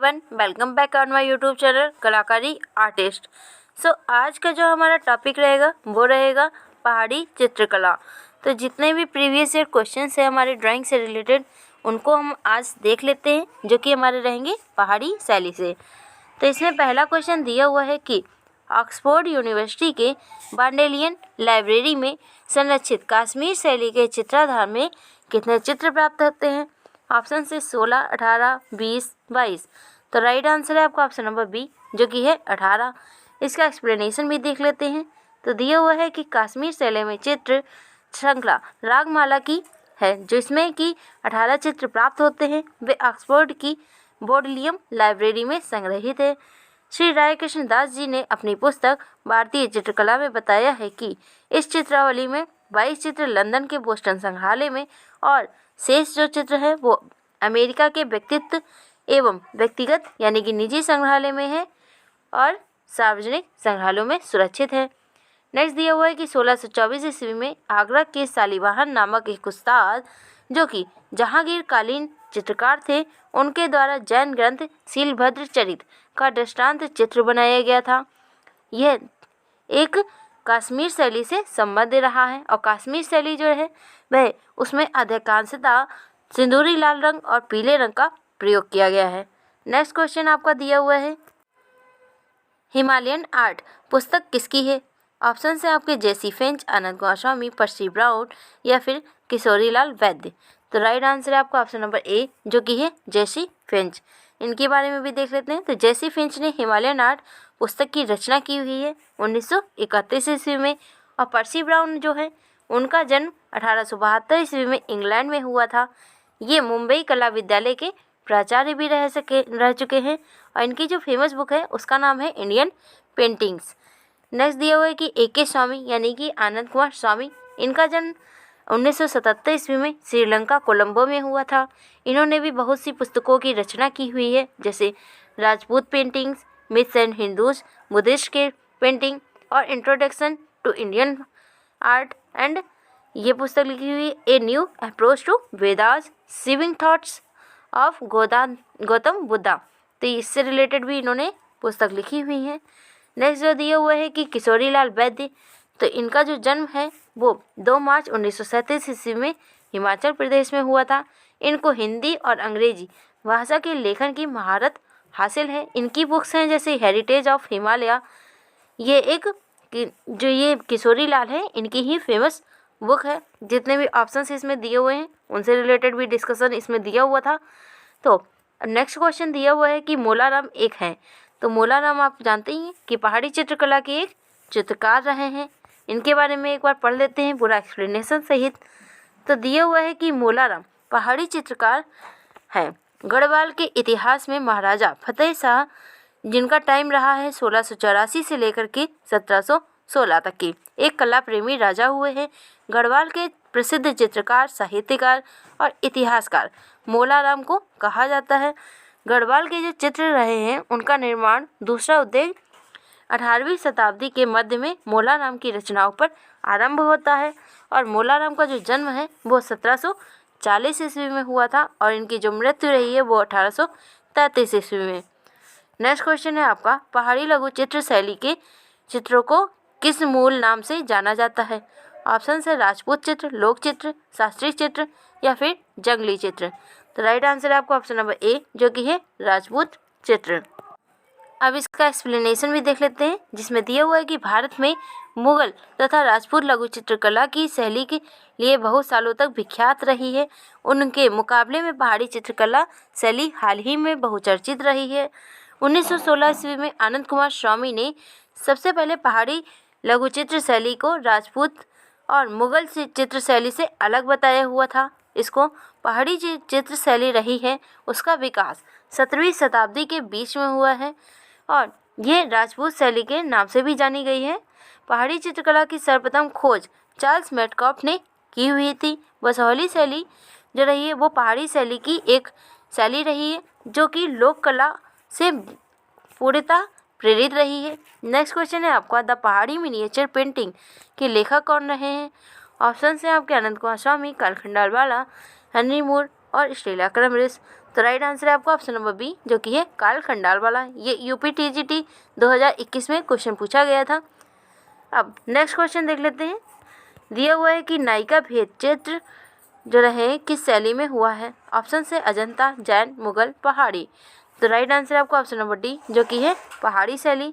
Everyone, welcome back on my YouTube channel कलाकारी artist. आज का जो हमारा टॉपिक रहेगा वो रहेगा पहाड़ी चित्रकला। तो जितने भी प्रीवियस ईयर क्वेश्चंस है हमारे ड्राइंग से रिलेटेड उनको हम आज देख लेते हैं, जो कि हमारे रहेंगे पहाड़ी शैली से। तो इसमें पहला क्वेश्चन दिया हुआ है कि ऑक्सफोर्ड यूनिवर्सिटी के बार्डेलियन लाइब्रेरी में संरक्षित कश्मीर शैली के चित्राधार में कितने चित्र प्राप्त होते हैं। ऑप्शन से 16, 18, 20, 22। तो राइट आंसर है आपका ऑप्शन नंबर बी, जो कि है 18। इसका एक्सप्लेनेशन भी देख लेते हैं। तो दिया हुआ है कि कश्मीर शैली में चित्र श्रृंखला रागमाला की है, जिसमें कि 18 चित्र प्राप्त होते हैं। वे ऑक्सफोर्ड की बोर्डलियम लाइब्रेरी में संग्रहित है। श्री राय कृष्ण दास जी ने अपनी पुस्तक भारतीय चित्रकला में बताया है कि इस चित्रावली में 22 चित्र लंदन के बोस्टन संग्रहालय में और शेष जो चित्र है वो अमेरिका के व्यक्तित्व एवं व्यक्तिगत यानी कि निजी संग्रहालय में है और सार्वजनिक संग्रहालयों में सुरक्षित है। नेक्स्ट दिया हुआ है कि 1624 ईस्वी में आगरा के सालिवाहन नामक एक उस्ताद, जो कि जहांगीरकालीन चित्रकार थे, उनके द्वारा जैन ग्रंथ शीलभद्र चरित का दृष्टांत चित्र बनाया गया था। यह एक कश्मीर शैली से संबंध रहा है और कश्मीर शैली जो है वह उसमें अधिकांशतः सिंदूरी लाल रंग और पीले रंग का प्रयोग किया गया है। नेक्स्ट क्वेश्चन आपका दिया हुआ है, हिमालयन आर्ट पुस्तक किसकी है। ऑप्शन से आपके जेसी फिंच, आनंद गोस्वामी, पर्सी ब्राउन या फिर किशोरीलाल वैद्य। तो राइट आंसर है आपका ऑप्शन नंबर ए, जो कि है जेसी फिंच। इनके बारे में भी देख लेते हैं। तो जेसी फिंच ने हिमालयन आर्ट पुस्तक की रचना की हुई है 1931 ईस्वी में और पर्सी ब्राउन जो है उनका जन्म 1872 ईस्वी में इंग्लैंड में हुआ था। ये मुंबई कला विद्यालय के प्राचार्य भी रह चुके हैं और इनकी जो फेमस बुक है उसका नाम है इंडियन पेंटिंग्स। नेक्स्ट दिया हुआ है कि ए.के. स्वामी यानी कि आनंद कुमार स्वामी, इनका जन्म 1977 ईस्वी में श्रीलंका कोलंबो में हुआ था। इन्होंने भी बहुत सी पुस्तकों की रचना की हुई है, जैसे Rajput paintings, myths and Hindus, Buddhist के पेंटिंग और introduction to Indian art. And ये पुस्तक लिखी हुई a new approach to Vedas, living thoughts of Gautam Buddha. तो इससे रिलेटेड भी इन्होंने पुस्तक लिखी हुई है। नेक्स्ट जो दिया हुआ है कि किशोरीलाल वैद्य, तो इनका जो जन्म है वो 2 मार्च 1937 ईस्वी में हिमाचल प्रदेश में हुआ था। इनको हिंदी और अंग्रेजी भाषा के लेखन की महारत हासिल है। इनकी बुक्स हैं जैसे हेरिटेज ऑफ हिमालय, ये एक जो ये किशोरीलाल है इनकी ही फेमस बुक है। जितने भी ऑप्शंस इसमें दिए हुए हैं उनसे रिलेटेड भी डिस्कशन इसमें दिया हुआ था। तो नेक्स्ट क्वेश्चन दिया हुआ है कि मोलाराम एक हैं। तो मोलाराम आप जानते ही हैं कि पहाड़ी चित्रकला के एक चित्रकार रहे हैं। इनके बारे में एक बार पढ़ लेते हैं पूरा एक्सप्लेनेशन सहित। तो दिया हुआ है कि मोलाराम पहाड़ी चित्रकार हैं। गढ़वाल के इतिहास में महाराजा फतेह शाह, जिनका टाइम रहा है 1684 से लेकर के 1716 तक की, एक कला प्रेमी राजा हुए हैं। गढ़वाल के प्रसिद्ध चित्रकार, साहित्यकार और इतिहासकार मोलाराम को कहा जाता है। गढ़वाल के जो चित्र रहे हैं उनका निर्माण दूसरा उद्योग 18वीं शताब्दी के मध्य में मोलाराम की रचनाओं पर आरंभ होता है और मोलाराम का जो जन्म है वो 1740 ईस्वी में हुआ था और इनकी जो मृत्यु रही है वो 1833 ईस्वी में। नेक्स्ट क्वेश्चन है आपका, पहाड़ी लघु चित्र शैली के चित्रों को किस मूल नाम से जाना जाता है। ऑप्शन है राजपूत चित्र, लोक चित्र, शास्त्रीय चित्र या फिर जंगली चित्र। तो राइट आंसर है आपका ऑप्शन नंबर ए, जो कि है राजपूत चित्र। अब इसका एक्सप्लेनेशन भी देख लेते हैं, जिसमें दिया हुआ है कि भारत में मुगल तथा राजपूत लघु चित्रकला की शैली के लिए बहुत सालों तक विख्यात रही है। उनके मुकाबले में पहाड़ी चित्रकला शैली हाल ही में बहुचर्चित रही है। 1916 ईस्वी में आनंद कुमार स्वामी ने सबसे पहले पहाड़ी लघु चित्र शैली को राजपूत और मुगल चित्र शैली से अलग बताया हुआ था। इसको पहाड़ी चित्र शैली रही है उसका विकास 17वीं शताब्दी के बीच में हुआ है और ये राजपूत शैली के नाम से भी जानी गई है। पहाड़ी चित्रकला की सर्वप्रथम खोज चार्ल्स मेटकॉफ ने की हुई थी। बसोहली शैली जो रही है वो पहाड़ी शैली की एक शैली रही है जो कि लोक कला से पूर्णतः प्रेरित रही है। नेक्स्ट क्वेश्चन है आपका, द पहाड़ी मिनिएचर पेंटिंग के लेखक कौन रहे हैं। ऑप्शन है आपके आनंद कुमार स्वामी, कालखंडाल वाला, हेनरी मूर और स्टेला क्रमरिस। तो राइट आंसर है आपका ऑप्शन नंबर बी, जो कि है कार्ल खंडालवाला। ये UPTGT 2021 में क्वेश्चन पूछा गया था। अब नेक्स्ट क्वेश्चन देख लेते हैं। दिया हुआ है कि नायिका भेद चित्र जो रहे किस शैली में हुआ है। ऑप्शन से अजंता, जैन, मुगल, पहाड़ी। तो राइट आंसर है आपका ऑप्शन नंबर डी, जो कि है पहाड़ी शैली।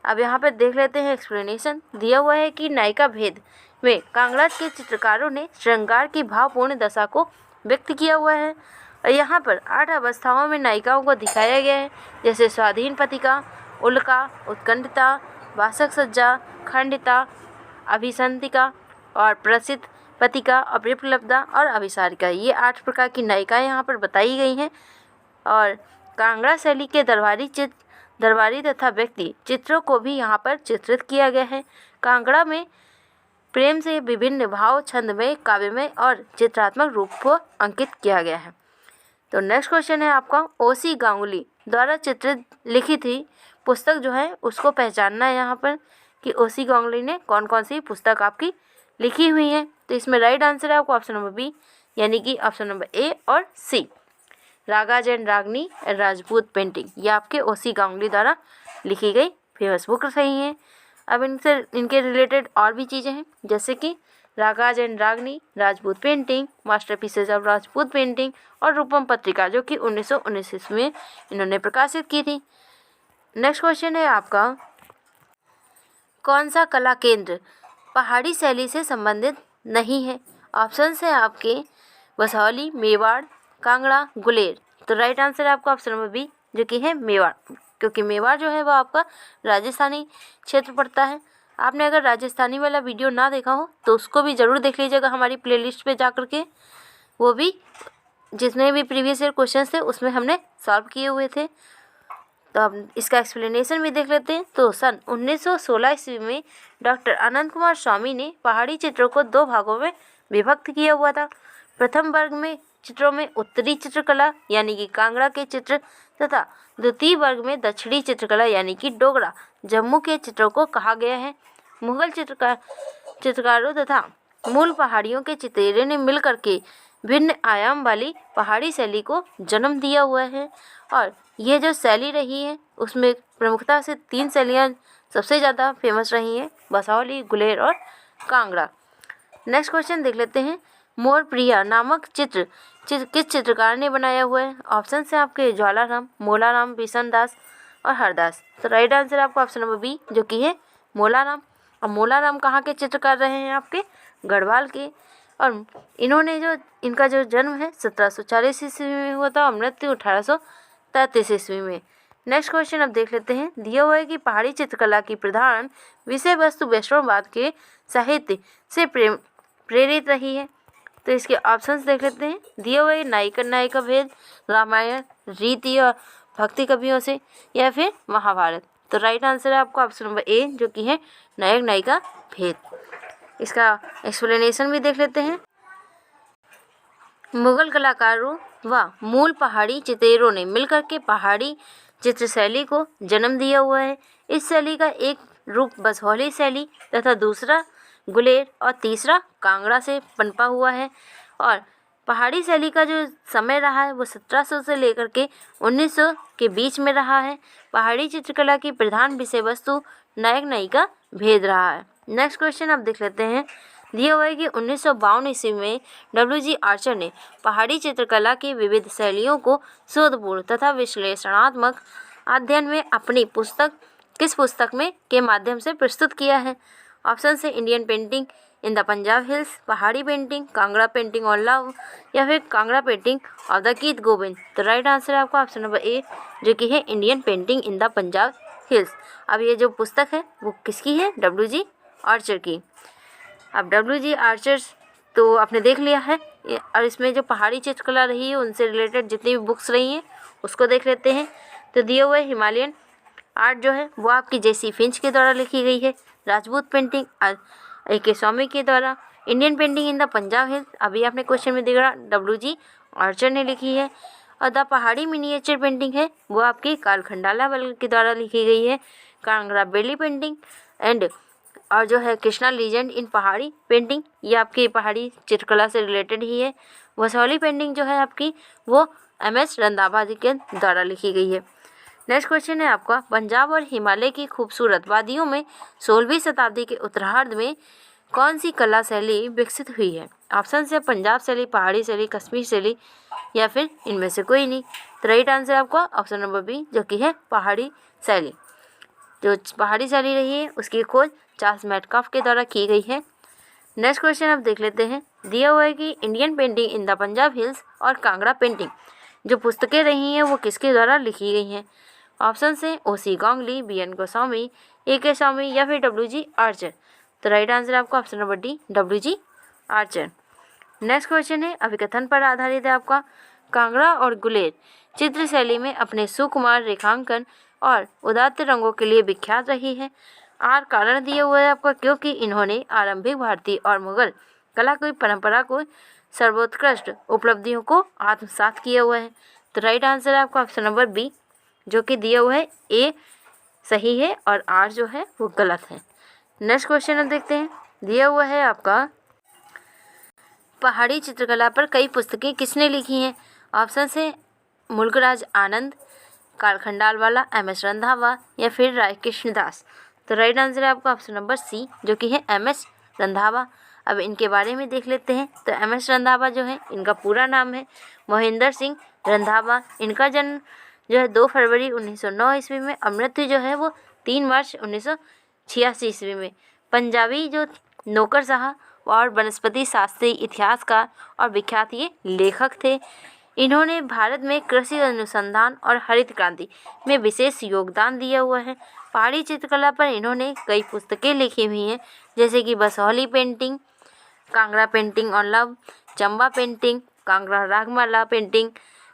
अब यहाँ पर देख लेते हैं एक्सप्लेनेशन। दिया हुआ है कि नायिका भेद में कांगड़ा के चित्रकारों ने श्रृंगार की भावपूर्ण दशा को व्यक्त किया हुआ है। और यहाँ पर 8 अवस्थाओं में नायिकाओं को दिखाया गया है, जैसे स्वाधीन पथिका, उल्का, उत्कंठिता, वासक सज्जा, खंडिता, अभिसंतिका और प्रसिद्ध पथिका, अभिप्लब्धा और अभिसारिका। ये 8 प्रकार की नायिकाएं यहाँ पर बताई गई हैं। और कांगड़ा शैली के दरबारी तथा व्यक्ति चित्रों को भी यहाँ पर चित्रित किया गया है। कांगड़ा में प्रेम से विभिन्न भाव, छंदमय, काव्यमय और चित्रात्मक रूप को अंकित किया गया है। तो नेक्स्ट क्वेश्चन है आपका, O.C. गांगुली द्वारा चित्रित लिखित हुई पुस्तक जो है उसको पहचानना है यहाँ पर कि O.C. गांगुली ने कौन कौन सी पुस्तक आपकी लिखी हुई है। तो इसमें राइट आंसर है आपको ऑप्शन नंबर बी, यानी कि ऑप्शन नंबर ए और C, ragas and ragini Rajput painting. ये आपके O.C. गांगुली द्वारा लिखी गई फेमस बुक रही है। अब इनके रिलेटेड और भी चीज़ें हैं, जैसे कि ragas and ragini Rajput painting, masterpieces of Rajput painting और रूपम पत्रिका, जो कि 1919 में इन्होंने प्रकाशित की थी। नेक्स्ट क्वेश्चन है आपका, कौन सा कला केंद्र पहाड़ी शैली से संबंधित नहीं है। ऑप्शन है आपके वसौली, मेवाड़, कांगड़ा, गुलेर। तो राइट आंसर है आपका ऑप्शन नंबर बी, जो कि है मेवाड़, क्योंकि मेवाड़ जो है वो आपका राजस्थानी क्षेत्र पड़ता है। आपने अगर राजस्थानी वाला वीडियो ना देखा हो तो उसको भी ज़रूर देख लीजिएगा हमारी प्लेलिस्ट पे जा कर के। वो भी जितने भी प्रीवियस ईयर क्वेश्चन थे उसमें हमने सॉल्व किए हुए थे। तो अब इसका एक्सप्लेनेशन भी देख लेते हैं। तो सन 1916 ईस्वी में डॉक्टर अनंत कुमार स्वामी ने पहाड़ी चित्रों को 2 भागों में विभक्त किया हुआ था। प्रथम वर्ग में चित्रों में उत्तरी चित्रकला यानी कि कांगड़ा के चित्र तथा द्वितीय वर्ग में दक्षिणी चित्रकला यानी कि डोगरा, जम्मू के चित्रों को कहा गया है। मुगल चित्रकारों तथा मूल पहाड़ियों के चित्रेरों ने मिलकर के भिन्न आयाम वाली पहाड़ी शैली को जन्म दिया हुआ है। और ये जो शैली रही है उसमें प्रमुखता से 3 शैलियाँ सबसे ज़्यादा फेमस रही हैं, वसौली, गुलेर और कांगड़ा। नेक्स्ट क्वेश्चन देख लेते हैं। मोर प्रिया नामक चित्र किस चित्रकार ने बनाया हुआ है। ऑप्शन है आपके ज्वालाराम, मोलाराम, बिशन-दास और हरदास। तो राइट आंसर है आपका ऑप्शन नंबर बी, जो कि है मोलाराम। अब मोलाराम कहाँ के चित्रकार रहे हैं, आपके गढ़वाल के। और इनका जो जन्म है 1740 ईस्वी में हुआ था और मृत्यु 1833 ईस्वी में। नेक्स्ट क्वेश्चन अब देख लेते हैं। दिया हुआ है कि पहाड़ी चित्रकला की प्रधान विषय वस्तु वैष्णववाद के साहित्य से प्रेरित रही है। तो इसके ऑप्शंस देख लेते हैं। दिया हुआ है नायिका भेद, रामायण, रीति और भक्ति कवियों से, या फिर महाभारत। तो राइट आंसर है आपका ऑप्शन नंबर ए, जो कि है नायक नायिका भेद। इसका एक्सप्लेनेशन भी देख लेते हैं। मुगल कलाकारों व मूल पहाड़ी चित्रेरों ने मिलकर के पहाड़ी चित्र शैली को जन्म दिया हुआ है। इस शैली का एक रूप वसौली शैली तथा दूसरा गुलेर और तीसरा कांगड़ा से पनपा हुआ है। और पहाड़ी शैली का जो समय रहा है वो 1700 से लेकर के 1900 के बीच में रहा है। पहाड़ी चित्रकला की प्रधान विषय वस्तु नायक नायिका भेद रहा है। नेक्स्ट क्वेश्चन आप देख लेते हैं। दिया हुआ है कि 1952 ईस्वी में W.G. आर्चर ने पहाड़ी चित्रकला की विविध शैलियों को शोधपूर्ण तथा विश्लेषणात्मक अध्ययन में अपनी किस पुस्तक में के माध्यम से प्रस्तुत किया है। ऑप्शन से Indian painting in the Punjab hills, Pahari painting, Kangra painting on love, या फिर कांगड़ा पेंटिंग ऑफ द गीत गोविंद। तो राइट आंसर है आपका ऑप्शन नंबर ए, जो कि है Indian painting in the Punjab hills. अब ये जो पुस्तक है वो किसकी है, W.G. आर्चर की। अब W.G. आर्चर तो आपने देख लिया है, और इसमें जो पहाड़ी चित्रकला रही है उनसे रिलेटेड जितनी भी बुक्स रही हैं उसको देख लेते हैं। तो दिए हुए हिमालयन आर्ट जो है वो आपकी J.C. फिंच के द्वारा लिखी गई है। Rajput painting A.K. स्वामी के द्वारा। Indian painting in the Punjab hills अभी आपने क्वेश्चन में देखा W.G. आर्चर ने लिखी है। और द पहाड़ी मिनिएचर पेंटिंग है वो आपकी कार्ल खंडालावाला के द्वारा लिखी गई है। कांगड़ा बेली पेंटिंग और जो है कृष्णा लीजेंड इन पहाड़ी पेंटिंग, ये आपकी पहाड़ी चित्रकला से रिलेटेड ही है। वसौली पेंटिंग जो है आपकी वो MS रंधावा जी के द्वारा लिखी गई है। नेक्स्ट क्वेश्चन है आपका, पंजाब और हिमालय की खूबसूरत वादियों में 16वीं शताब्दी के उत्तरार्ध में कौन सी कला शैली विकसित हुई है? ऑप्शन है पंजाब शैली, पहाड़ी शैली, कश्मीर शैली या फिर इनमें से कोई नहीं। तो राइट आंसर आपका ऑप्शन नंबर बी जो कि है पहाड़ी शैली। जो पहाड़ी शैली रही है उसकी खोज चार्ल्स मेटकाफ के द्वारा की गई है। नेक्स्ट क्वेश्चन आप देख लेते हैं। दिया हुआ है कि Indian painting in the Punjab hills और कांगड़ा पेंटिंग जो पुस्तकें रही हैं वो किसके द्वारा लिखी गई हैं? ऑप्शन से O.C. गोंगली, B.N. गोस्वामी, A.K. स्वामी या फिर W.G. आर्चर। तो राइट आंसर आपका option number D W.G. Archer. Next question है, अभिकथन पर आधारित है आपका। कांगड़ा और गुलेर चित्र शैली में अपने सुकुमार रेखांकन और उदात्त रंगों के लिए विख्यात रही है। आर कारण दिया हुआ है आपका, क्योंकि इन्होंने आरंभिक भारतीय और मुगल कला की परंपरा को सर्वोत्कृष्ट उपलब्धियों को आत्मसात किया हुआ है। तो राइट आंसर है आपका ऑप्शन नंबर बी जो कि दिया हुआ है ए सही है और आर जो है वो गलत है। नेक्स्ट क्वेश्चन हम देखते हैं। दिया हुआ है आपका, पहाड़ी चित्रकला पर कई पुस्तकें किसने लिखी हैं? ऑप्शन है मुल्कराज आनंद, कार्ल खंडालवाला, MS रंधावा या फिर राय कृष्णदास। तो राइट आंसर है आपका ऑप्शन नंबर सी जो कि है MS रंधावा। अब इनके बारे में देख लेते हैं। तो MS रंधावा जो है इनका पूरा नाम है मोहिंदर सिंह रंधावा। इनका जन्म जो है 2 फरवरी 1909 ईस्वी में और मृत्यु जो है वो 3 मार्च 1986 ईस्वी में। पंजाबी जो नौकरशाह और वनस्पति शास्त्री, इतिहासकार और विख्यात ये लेखक थे। इन्होंने भारत में कृषि अनुसंधान और हरित क्रांति में विशेष योगदान दिया हुआ है। पहाड़ी चित्रकला पर इन्होंने कई पुस्तकें लिखी हुई हैं जैसे कि Basohli painting, Kangra painting on love, Chamba painting, Kangra Ragamala painting,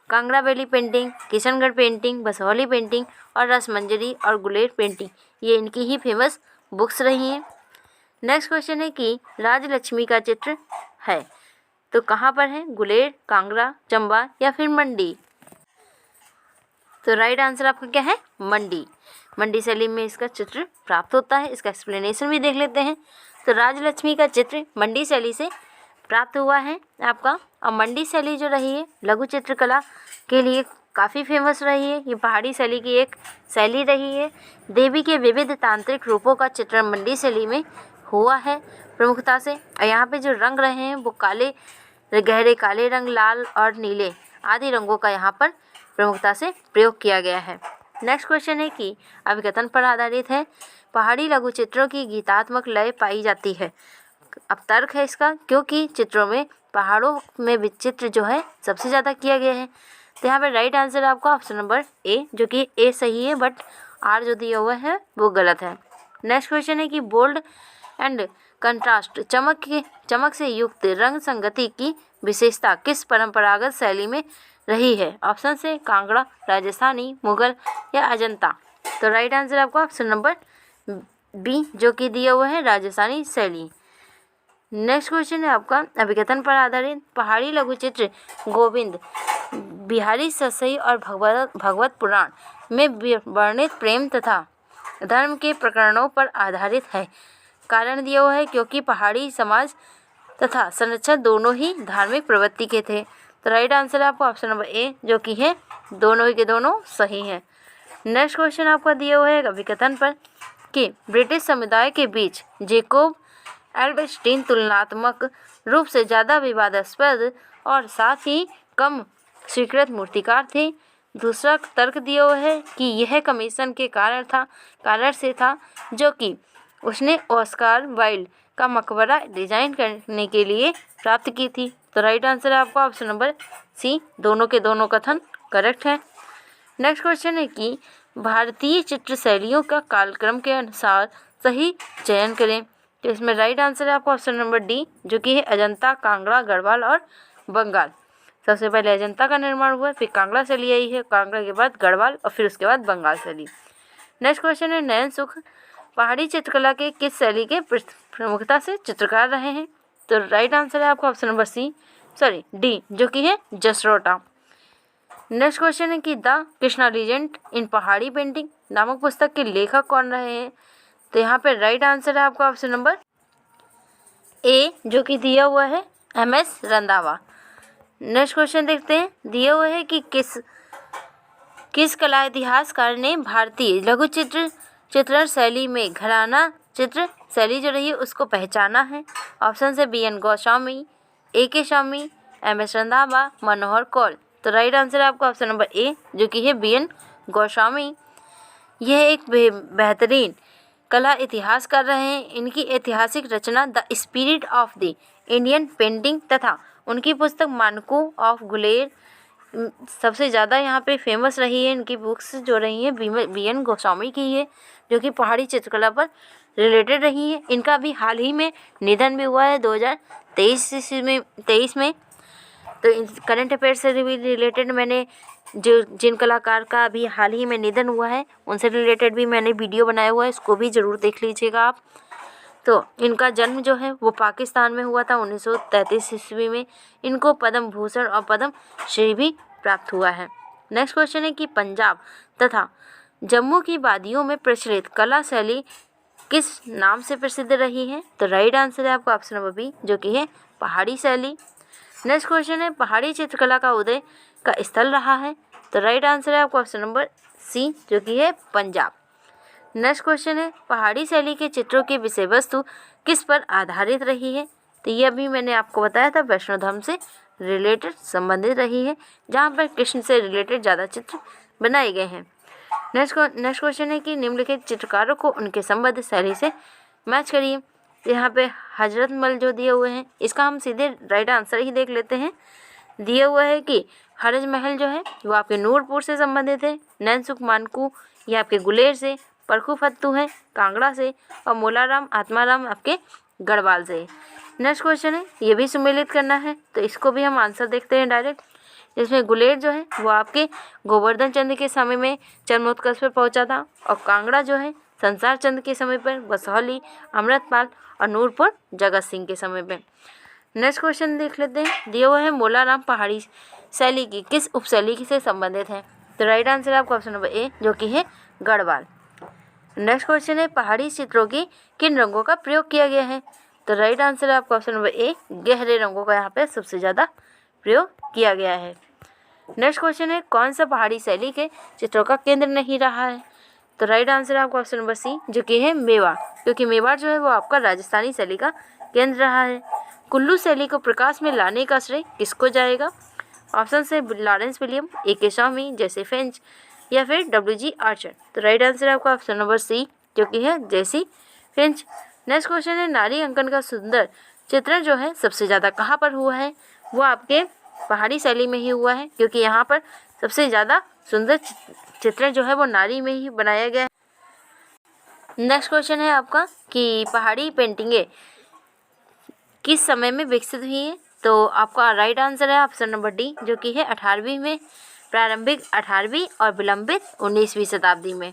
Kangra valley painting, Kishangarh painting, Basohli painting और रसमंजरी और गुलेर पेंटिंग। ये इनकी ही फेमस बुक्स रही हैं। नेक्स्ट क्वेश्चन है कि राजलक्ष्मी का चित्र है तो कहाँ पर है? गुलेर, कांगड़ा, चंबा या फिर मंडी। तो राइट आंसर आपका क्या है? मंडी। मंडी शैली में इसका चित्र प्राप्त होता है। इसका एक्सप्लेनेशन भी देख लेते हैं। तो राजलक्ष्मी का चित्र मंडी शैली से प्राप्त हुआ है आपका। और मंडी शैली जो रही है लघु चित्रकला के लिए काफ़ी फेमस रही है। ये पहाड़ी शैली की एक शैली रही है। देवी के विविध तांत्रिक रूपों का चित्रण मंडी शैली में हुआ है प्रमुखता से। और यहाँ पे जो रंग रहे हैं वो काले, गहरे काले रंग, लाल और नीले आदि रंगों का यहाँ पर प्रमुखता से प्रयोग किया गया है। नेक्स्ट क्वेश्चन है कि अभिकथन पर आधारित है। पहाड़ी लघु चित्रों की गीतात्मक लय पाई जाती है। अब तर्क है इसका, क्योंकि चित्रों में पहाड़ों में विचित्र जो है सबसे ज़्यादा किया गया है। तो यहाँ पर राइट आंसर आपका ऑप्शन नंबर ए जो कि ए सही है, बट आर जो दिया हुआ है वो गलत है। नेक्स्ट क्वेश्चन है कि बोल्ड एंड कंट्रास्ट चमक से युक्त रंग संगति की विशेषता किस परंपरागत शैली में रही है? ऑप्शन से कांगड़ा, राजस्थानी, मुगल या अजंता। तो राइट आंसर आपका ऑप्शन नंबर बी जो कि दिया हुआ है राजस्थानी शैली। नेक्स्ट क्वेश्चन है आपका, अभिकथन पर आधारित पहाड़ी लघु चित्र गोविंद बिहारी ससई और भगवत पुराण में वर्णित प्रेम तथा धर्म के प्रकरणों पर आधारित है। कारण दिया हुआ है क्योंकि पहाड़ी समाज तथा संरक्षण दोनों ही धार्मिक प्रवृत्ति के थे। तो राइट आंसर है आपका ऑप्शन नंबर ए जो कि है दोनों ही के दोनों सही हैं। नेक्स्ट क्वेश्चन आपका दिया हुआ है अभिकथन पर कि ब्रिटिश समुदाय के बीच जैकोब एल्बस्टीन तुलनात्मक रूप से ज़्यादा विवादास्पद और साथ ही कम स्वीकृत मूर्तिकार थे। दूसरा तर्क दिया हुआ है कि यह कमीशन के कारण से था जो कि उसने ऑस्कार वाइल्ड का मकबरा डिजाइन करने के लिए प्राप्त की थी। तो राइट आंसर है आपका ऑप्शन नंबर सी, दोनों के दोनों कथन करेक्ट है। नेक्स्ट क्वेश्चन है कि भारतीय चित्र शैलियों का कालक्रम के अनुसार सही चयन करें। तो इसमें राइट आंसर है आपका ऑप्शन नंबर डी जो कि है अजंता, कांगड़ा, गढ़वाल और बंगाल। सबसे पहले अजंता का निर्माण हुआ, फिर कांगड़ा शैली आई है, कांगड़ा के बाद गढ़वाल और फिर उसके बाद बंगाल शैली। नेक्स्ट क्वेश्चन है नयन सुख पहाड़ी चित्रकला के किस शैली के प्रमुखता से चित्रकार रहे हैं? तो राइट आंसर है आपका ऑप्शन नंबर डी जो कि है जसरोटा। नेक्स्ट क्वेश्चन है कि द कृष्णा लीजेंड इन पहाड़ी पेंटिंग नामक पुस्तक के लेखक कौन रहे हैं? तो यहाँ पे राइट आंसर है आपका ऑप्शन नंबर ए जो कि दिया हुआ है MS रंधावा। नेक्स्ट क्वेश्चन देखते हैं। दिया हुआ है कि किस कला इतिहासकार ने भारतीय लघु चित्रण शैली में घराना चित्र शैली जो रही है उसको पहचाना है। ऑप्शन से BN गोस्वामी, AK स्वामी, MS रंधावा, मनोहर कौल। तो राइट आंसर है आपका ऑप्शन नंबर ए जो कि है BN गोस्वामी। यह एक बेहतरीन कला इतिहासकार रहे हैं। इनकी ऐतिहासिक रचना the spirit of the Indian painting तथा उनकी पुस्तक मानकों ऑफ गुलेर सबसे ज़्यादा यहाँ पे फेमस रही है। इनकी बुक्स जो रही हैं BN गोस्वामी की है जो कि पहाड़ी चित्रकला पर रिलेटेड रही है। इनका अभी हाल ही में निधन भी हुआ है 2023 में। तो करंट अफेयर से भी रिलेटेड मैंने जिन कलाकार का अभी हाल ही में निधन हुआ है उनसे रिलेटेड भी मैंने वीडियो बनाया हुआ है, इसको भी ज़रूर देख लीजिएगा आप। तो इनका जन्म जो है वो पाकिस्तान में हुआ था 1933 ईस्वी में। इनको पद्म भूषण और पद्म श्री भी प्राप्त हुआ है। नेक्स्ट क्वेश्चन है कि पंजाब तथा जम्मू की वादियों में प्रचलित कला शैली किस नाम से प्रसिद्ध रही है। तो राइट आंसर है आपका ऑप्शन नंबर बी जो कि है पहाड़ी शैली। नेक्स्ट क्वेश्चन है पहाड़ी चित्रकला का उदय का स्थल रहा है। तो राइट आंसर है आपका ऑप्शन नंबर सी जो कि है पंजाब। नेक्स्ट क्वेश्चन है पहाड़ी शैली के चित्रों की विषय वस्तु किस पर आधारित रही है। तो ये अभी मैंने आपको बताया था वैष्णो धर्म से रिलेटेड संबंधित रही है, जहाँ पर कृष्ण से रिलेटेड ज़्यादा चित्र बनाए गए हैं। नेक्स्ट क्वेश्चन है कि निम्नलिखित चित्रकारों को उनके संबद्ध शैली से मैच करिए। यहाँ पे हजरत महल जो दिए हुए हैं इसका हम सीधे राइट आंसर ही देख लेते हैं। दिया हुआ है कि हरज महल जो है वो आपके नूरपुर से संबंधित है, नैनसुख मानकू ये आपके गुलेर से, परखू फत्तू है कांगड़ा से और मोलाराम आत्माराम आपके गढ़वाल से। नेक्स्ट क्वेश्चन है ये भी सुमेलित करना है, तो इसको भी हम आंसर देखते हैं डायरेक्ट। जिसमें गुलेर जो है वो आपके गोवर्धन चंद्र के समय में चरमोत्कर्ष पर पहुंचा था और कांगड़ा जो है संसार चंद के समय पर, बसौली अमृतपाल और नूरपुर जगत सिंह के समय पे। नेक्स्ट क्वेश्चन देख लेते हैं। दिया हुआ है मोलाराम पहाड़ी शैली की किस उपशैली से संबंधित है। तो राइट आंसर है आपका ऑप्शन नंबर ए जो कि है गढ़वाल। नेक्स्ट क्वेश्चन है पहाड़ी चित्रों की किन रंगों का प्रयोग किया गया है। तो राइट आंसर है आपका ऑप्शन नंबर ए गहरे रंगों का यहाँ पे सबसे ज़्यादा प्रयोग किया गया है। नेक्स्ट क्वेश्चन है कौन सा पहाड़ी शैली के चित्रों का केंद्र नहीं रहा है। तो राइट आंसर है आपका ऑप्शन नंबर सी जो कि है मेवाड़, क्योंकि मेवाड़ जो है वो आपका राजस्थानी शैली का केंद्र रहा है। कुल्लू शैली को प्रकाश में लाने का श्रेय किसको जाएगा। ऑप्शन से लॉरेंस विलियम, AK स्वामी, जेसी फिंच या फिर WG आर्चर। तो राइट आंसर है आपका ऑप्शन नंबर सी जो कि है जेसी फिंच। नेक्स्ट क्वेश्चन है नारी अंकन का सुंदर चित्रण जो है सबसे ज़्यादा कहाँ पर हुआ है। वो आपके पहाड़ी शैली में ही हुआ है, क्योंकि यहाँ पर सबसे ज़्यादा सुंदर चित्रण जो है वो नारी में ही बनाया गया है। नेक्स्ट क्वेश्चन है आपका कि पहाड़ी पेंटिंगें किस समय में विकसित हुई है। तो आपका राइट आंसर है ऑप्शन नंबर डी जो कि है 18वीं में, प्रारंभिक 18वीं और विलंबित 19वीं शताब्दी में।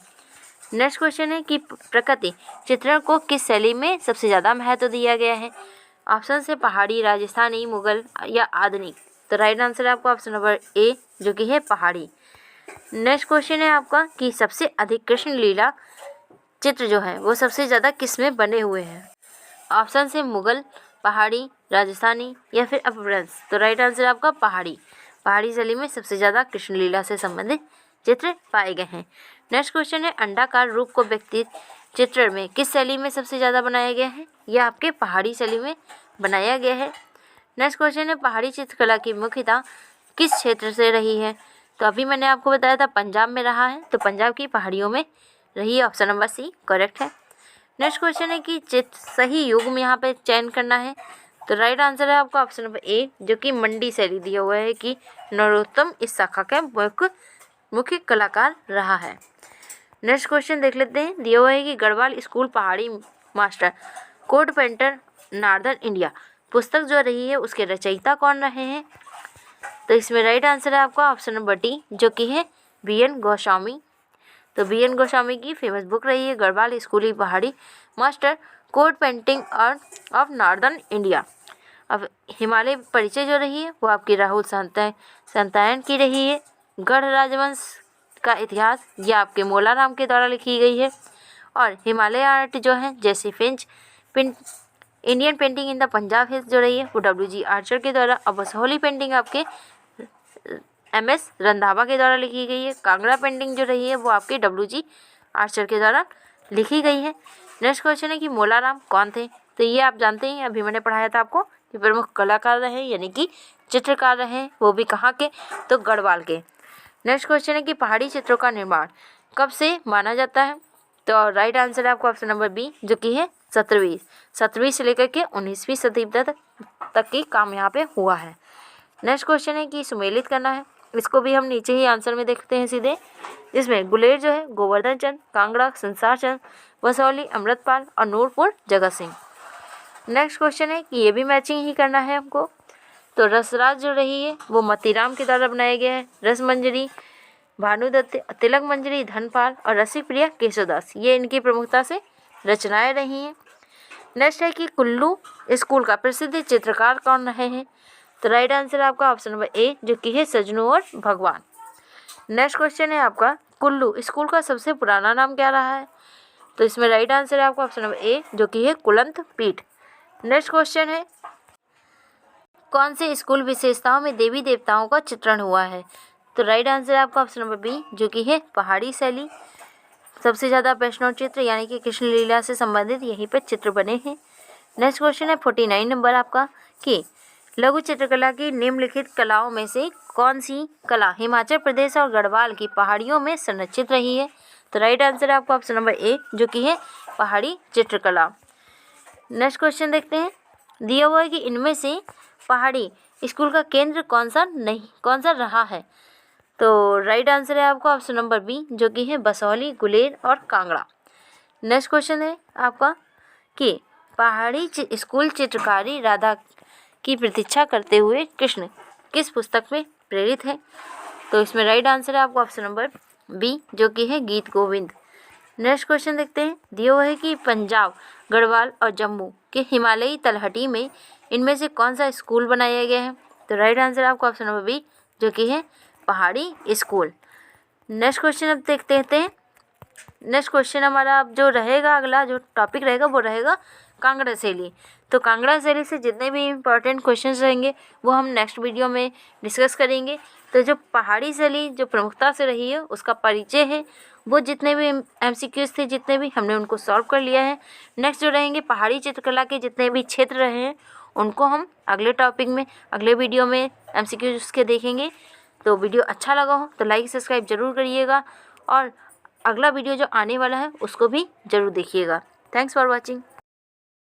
नेक्स्ट क्वेश्चन है कि प्रकृति चित्रण को किस शैली में सबसे ज़्यादा महत्व दिया गया है। ऑप्शन से पहाड़ी, राजस्थानी, मुगल या आधुनिक। तो राइट आंसर है आपका ऑप्शन नंबर ए जो कि है पहाड़ी। नेक्स्ट क्वेश्चन है आपका कि सबसे अधिक कृष्ण लीला चित्र जो है वो सबसे ज़्यादा किस में बने हुए हैं। ऑप्शन से मुगल, पहाड़ी, राजस्थानी या फिर अपभ्रंश। तो राइट आंसर है आपका पहाड़ी। पहाड़ी शैली में सबसे ज़्यादा कृष्ण लीला से संबंधित चित्र पाए गए हैं। नेक्स्ट क्वेश्चन है अंडाकार रूप को व्यक्तित चित्रण में किस शैली में सबसे ज़्यादा बनाया गया है। यह आपके पहाड़ी शैली में बनाया गया है। नेक्स्ट क्वेश्चन है पहाड़ी चित्रकला की मुख्यता किस क्षेत्र से रही है। तो अभी मैंने आपको बताया था पंजाब में रहा है, तो पंजाब की पहाड़ियों में रही है। ऑप्शन नंबर सी करेक्ट है। नेक्स्ट क्वेश्चन है कि चित्र सही युग में यहाँ पे चयन करना है। तो राइट आंसर है आपका ऑप्शन नंबर ए जो कि मंडी शैली दिया हुआ है कि नरोत्तम इस शाखा का मुख्य कलाकार रहा है। नेक्स्ट क्वेश्चन देख लेते हैं। दिया हुआ है कि गढ़वाल स्कूल पहाड़ी master code painter northern India पुस्तक जो रही है उसके रचयिता कौन रहे हैं। तो इसमें राइट आंसर है आपका ऑप्शन नंबर डी जो कि है BN गोस्वामी। तो BN गोस्वामी की फेमस बुक रही है गढ़वाल स्कूली पहाड़ी मास्टर कोड पेंटिंग और ऑफ नॉर्दर्न इंडिया। अब हिमालय परिचय जो रही है वो आपकी राहुल संतायन की रही है। गढ़ राजवंश का इतिहास यह आपके मोलाराम के द्वारा लिखी गई है। और हिमालय आर्ट जो है J C Finch Indian painting in the Punjab hills जो रही है वो W.G. आर्चर के द्वारा, और बसोहली पेंटिंग आपके M.S. रंधावा के द्वारा लिखी गई है। कांगड़ा पेंटिंग जो रही है वो आपके W.G. आर्चर के द्वारा लिखी गई है। नेक्स्ट क्वेश्चन है कि मोलाराम कौन थे? तो ये आप जानते हैं, अभी मैंने पढ़ाया था आपको कि प्रमुख कलाकार रहे यानी कि चित्रकार रहे, वो भी कहाँ के? तो गढ़वाल के। नेक्स्ट क्वेश्चन है कि पहाड़ी चित्रों का निर्माण कब से माना जाता है? तो राइट आंसर है आपको ऑप्शन नंबर बी, जो कि है 17वीं से लेकर के 19वीं सदी तक की काम यहाँ पे हुआ है। नेक्स्ट क्वेश्चन है कि सुमेलित करना है, इसको भी हम नीचे ही आंसर में देखते हैं सीधे। इसमें गुलेर जो है गोवर्धन चंद, कांगड़ा संसार चंद, बसौली अमृतपाल और नूरपुर जगत सिंह। नेक्स्ट क्वेश्चन है कि ये भी मैचिंग ही करना है हमको। तो रसराज जो रही है वो मतीराम के द्वारा बनाया गया है। रसमंजरी भानुदत्त, तिलक मंजरी धनपाल और रसिक प्रिया केशवदास, ये इनकी प्रमुखता से रचनाएं रही हैं। नेक्स्ट है कि कुल्लू स्कूल का प्रसिद्ध चित्रकार कौन रहे हैं? तो राइट आंसर है आपका ऑप्शन नंबर ए, जो कि है सजनू और भगवान। नेक्स्ट क्वेश्चन है आपका कुल्लू स्कूल का सबसे पुराना नाम क्या रहा है? तो इसमें राइट आंसर है आपका ऑप्शन नंबर ए, जो कि है कुलंत पीठ। नेक्स्ट क्वेश्चन है कौन से स्कूल विशेषताओं में देवी देवताओं का चित्रण हुआ है? तो राइट आंसर है आपका ऑप्शन नंबर बी, जो कि है पहाड़ी शैली। सबसे ज़्यादा वैष्णव चित्र यानी कि कृष्ण लीला से संबंधित यहीं पर चित्र बने हैं। नेक्स्ट क्वेश्चन है 49 नंबर आपका कि लघु चित्रकला की निम्नलिखित कलाओं में से कौन सी कला हिमाचल प्रदेश और गढ़वाल की पहाड़ियों में संरक्षित रही है? तो राइट आंसर है आपका ऑप्शन नंबर ए, जो कि है पहाड़ी चित्रकला। नेक्स्ट क्वेश्चन देखते हैं, दिया हुआ है कि इनमें से पहाड़ी स्कूल का केंद्र कौन सा रहा है? तो राइट आंसर है आपका ऑप्शन नंबर बी, जो कि है बसौली, गुलेर और कांगड़ा। नेक्स्ट क्वेश्चन है आपका कि पहाड़ी स्कूल चित्रकारी राधा की प्रतीक्षा करते हुए कृष्ण किस पुस्तक में प्रेरित है? तो इसमें राइट आंसर है आपका ऑप्शन नंबर बी, जो कि है गीत गोविंद। नेक्स्ट क्वेश्चन देखते हैं, दिया हुआ है कि पंजाब, गढ़वाल और जम्मू के हिमालयी तलहटी में इनमें से कौन सा स्कूल बनाया गया है? तो राइट आंसर है आपका ऑप्शन नंबर बी, जो कि है पहाड़ी स्कूल। नेक्स्ट क्वेश्चन अब देखते हैं। नेक्स्ट क्वेश्चन हमारा अब जो रहेगा, अगला जो टॉपिक रहेगा वो रहेगा कांगड़ा शैली। तो कांगड़ा शैली से जितने भी इम्पोर्टेंट क्वेश्चंस रहेंगे वो हम नेक्स्ट वीडियो में डिस्कस करेंगे। तो जो पहाड़ी शैली जो प्रमुखता से रही है उसका परिचय है, वो जितने भी MCQs थे जितने भी हमने उनको सॉल्व कर लिया है। नेक्स्ट जो रहेंगे पहाड़ी चित्रकला के जितने भी क्षेत्र रहे हैं उनको हम अगले टॉपिक में अगले वीडियो में MCQs के देखेंगे। तो वीडियो अच्छा लगा हो तो लाइक सब्सक्राइब ज़रूर करिएगा और अगला वीडियो जो आने वाला है उसको भी ज़रूर देखिएगा। Thanks for watching.